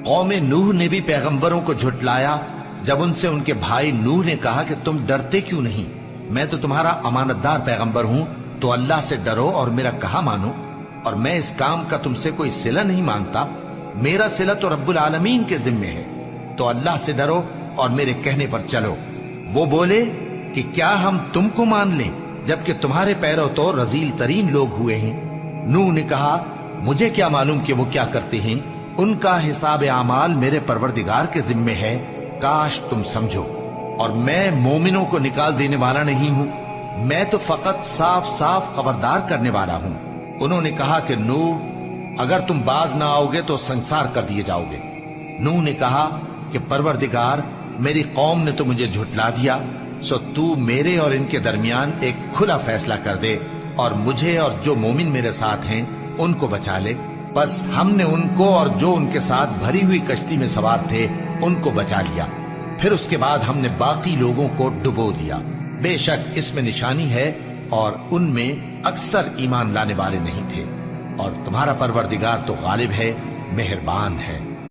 कौम नूह ने भी पैगंबरों को झुटलाया जब उनसे उनके भाई नूह ने कहा कि तुम डरते क्यों नहीं, मैं तो तुम्हारा अमानतदार पैगंबर हूं, तो अल्लाह से डरो और मेरा कहा मानो, और मैं इस काम का तुमसे कोई सिला नहीं मांगता, मेरा सिला तो रब्बुल आलमीन के जिम्मे है, तो अल्लाह से डरो और मेरे कहने पर चलो। वो बोले कि क्या हम तुमको मान लें जबकि तुम्हारे पैरों तो रजील तरीन लोग हुए हैं। नूह ने कहा, मुझे क्या मालूम कि वो क्या करते हैं, उनका हिसाब आमाल मेरे परवरदिगार के जिम्मे है, काश तुम समझो। और मैं मोमिनों को निकाल देने वाला नहीं हूं, मैं तो फकत साफ साफ खबरदार करने वाला हूं। उन्होंने कहा कि नूह, अगर तुम बाज ना आओगे तो संसार कर दिए जाओगे। नूह ने कहा कि परवरदिगार, मेरी कौम ने तो मुझे झुटला दिया, सो तू मेरे और इनके दरमियान एक खुला फैसला कर दे और मुझे और जो मोमिन मेरे साथ हैं उनको बचा ले। बस हमने उनको और जो उनके साथ भरी हुई कश्ती में सवार थे उनको बचा लिया, फिर उसके बाद हमने बाकी लोगों को डुबो दिया। बेशक इसमें निशानी है और उनमें अक्सर ईमान लाने वाले नहीं थे, और तुम्हारा परवरदिगार तो गालिब है, मेहरबान है।